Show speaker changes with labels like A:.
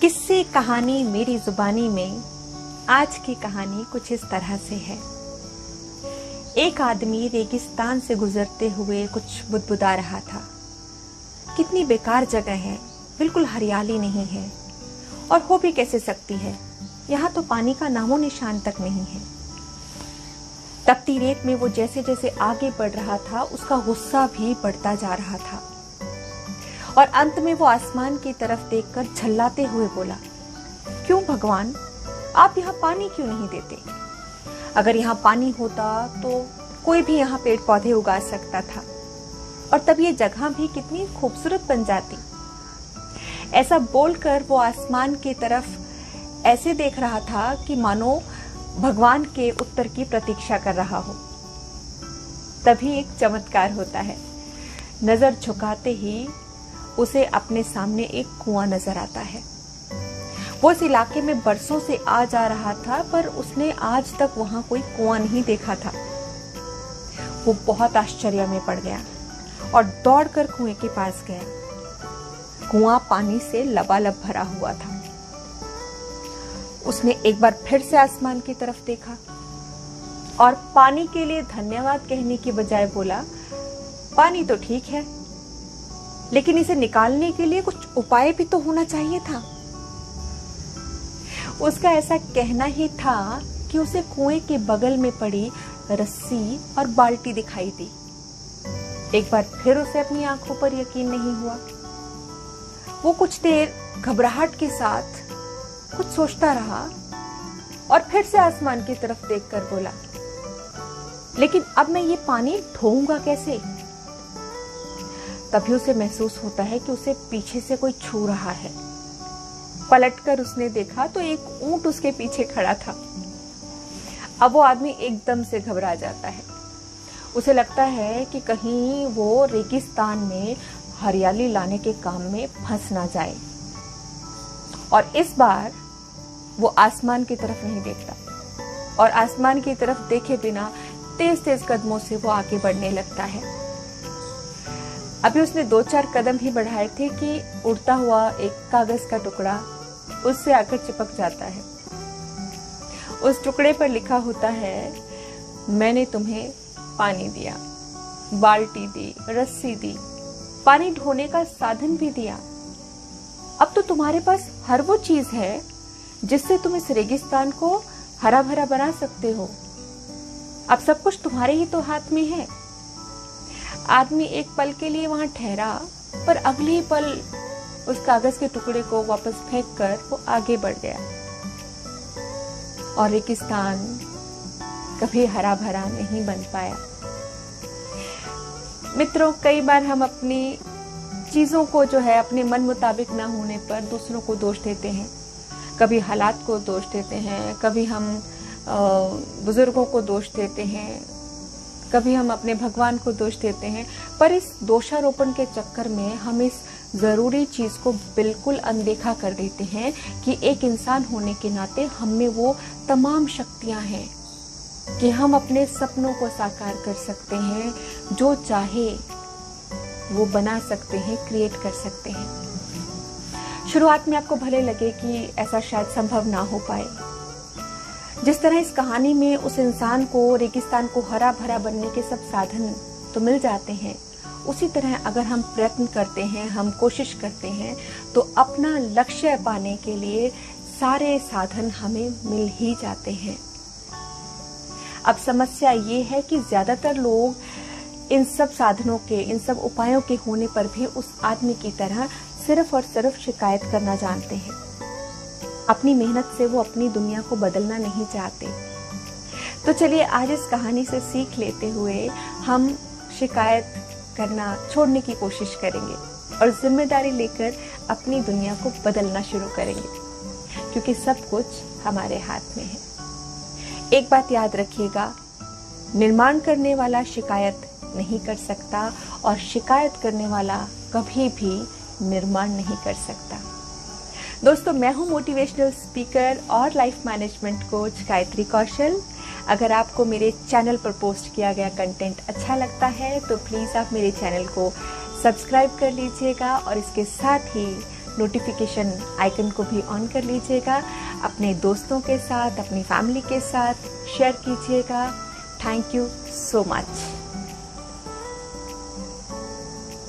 A: किस्से कहानी मेरी जुबानी में आज की कहानी कुछ इस तरह से है। एक आदमी रेगिस्तान से गुजरते हुए कुछ बुदबुदा रहा था। कितनी बेकार जगह है, बिल्कुल हरियाली नहीं है और हो भी कैसे सकती है, यहाँ तो पानी का नामो निशान तक नहीं है। तपती रेत में वो जैसे जैसे आगे बढ़ रहा था उसका गुस्सा भी बढ़ता जा रहा था और अंत में वो आसमान की तरफ देखकर झल्लाते हुए बोला, क्यों भगवान, आप यहाँ पानी क्यों नहीं देते? अगर यहाँ पानी होता तो कोई भी यहाँ पेड़ पौधे उगा सकता था और तब ये जगह भी कितनी खूबसूरत बन जाती। ऐसा बोलकर वो आसमान की तरफ ऐसे देख रहा था कि मानो भगवान के उत्तर की प्रतीक्षा कर रहा हो। तभी एक चमत्कार होता है। नजर झुकाते ही उसे अपने सामने एक कुआं नजर आता है। वो इस इलाके में बरसों से आ जा रहा था पर उसने आज तक वहां कोई कुआं नहीं देखा था। वो बहुत आश्चर्य में पड़ गया और दौड़कर कुएं के पास गया। कुआं पानी से लबालब भरा हुआ था। उसने एक बार फिर से आसमान की तरफ देखा और पानी के लिए धन्यवाद कहने की बजाय बोला, पानी तो ठीक है, लेकिन इसे निकालने के लिए कुछ उपाय भी तो होना चाहिए था। उसका ऐसा कहना ही था कि उसे कुएं के बगल में पड़ी रस्सी और बाल्टी दिखाई दी। एक बार फिर उसे अपनी आंखों पर यकीन नहीं हुआ। वो कुछ देर घबराहट के साथ कुछ सोचता रहा और फिर से आसमान की तरफ देखकर बोला, लेकिन अब मैं ये पानी ढोऊंगा कैसे? तभी उसे महसूस होता है कि उसे पीछे से कोई छू रहा है। पलटकर उसने देखा तो एक ऊंट उसके पीछे खड़ा था। अब वो आदमी एकदम से घबरा जाता है। उसे लगता है कि कहीं वो रेगिस्तान में हरियाली लाने के काम में फंस ना जाए और इस बार वो आसमान की तरफ नहीं देखता और आसमान की तरफ देखे बिना तेज तेज कदमों से वो आगे बढ़ने लगता है। अभी उसने 2-4 कदम ही बढ़ाए थे कि उड़ता हुआ एक कागज का टुकड़ा उससे आकर चिपक जाता है। उस टुकड़े पर लिखा होता है, मैंने तुम्हें पानी दिया, बाल्टी दी, रस्सी दी, पानी ढोने का साधन भी दिया। अब तो तुम्हारे पास हर वो चीज है जिससे तुम इस रेगिस्तान को हरा भरा बना सकते हो। अब सब कुछ तुम्हारे ही तो हाथ में है। आदमी एक पल के लिए वहां ठहरा पर अगले ही पल उस कागज के टुकड़े को वापस फेंक कर वो आगे बढ़ गया और रेगिस्तान कभी हरा भरा नहीं बन पाया। मित्रों, कई बार हम अपनी चीजों को जो है अपने मन मुताबिक ना होने पर दूसरों को दोष देते हैं। कभी हालात को दोष देते हैं, कभी हम बुजुर्गों को दोष देते हैं, कभी हम अपने भगवान को दोष देते हैं। पर इस दोषारोपण के चक्कर में हम इस जरूरी चीज को बिल्कुल अनदेखा कर देते हैं कि एक इंसान होने के नाते हम में वो तमाम शक्तियां हैं कि हम अपने सपनों को साकार कर सकते हैं, जो चाहे वो बना सकते हैं, क्रिएट कर सकते हैं। शुरुआत में आपको भले लगे कि ऐसा शायद संभव ना हो पाए। जिस तरह इस कहानी में उस इंसान को रेगिस्तान को हरा भरा बनने के सब साधन तो मिल जाते हैं, उसी तरह अगर हम प्रयत्न करते हैं, हम कोशिश करते हैं, तो अपना लक्ष्य पाने के लिए सारे साधन हमें मिल ही जाते हैं। अब समस्या ये है कि ज्यादातर लोग इन सब साधनों के, इन सब उपायों के होने पर भी उस आदमी की तरह सिर्फ और सिर्फ शिकायत करना जानते हैं। अपनी मेहनत से वो अपनी दुनिया को बदलना नहीं चाहते। तो चलिए आज इस कहानी से सीख लेते हुए हम शिकायत करना छोड़ने की कोशिश करेंगे और जिम्मेदारी लेकर अपनी दुनिया को बदलना शुरू करेंगे, क्योंकि सब कुछ हमारे हाथ में है। एक बात याद रखिएगा, निर्माण करने वाला शिकायत नहीं कर सकता और शिकायत करने वाला कभी भी निर्माण नहीं कर सकता। दोस्तों, मैं हूं मोटिवेशनल स्पीकर और लाइफ मैनेजमेंट कोच गायत्री कौशल। अगर आपको मेरे चैनल पर पोस्ट किया गया कंटेंट अच्छा लगता है तो प्लीज आप मेरे चैनल को सब्सक्राइब कर लीजिएगा और इसके साथ ही नोटिफिकेशन आइकन को भी ऑन कर लीजिएगा। अपने दोस्तों के साथ, अपनी फैमिली के साथ शेयर कीजिएगा। Thank you so much.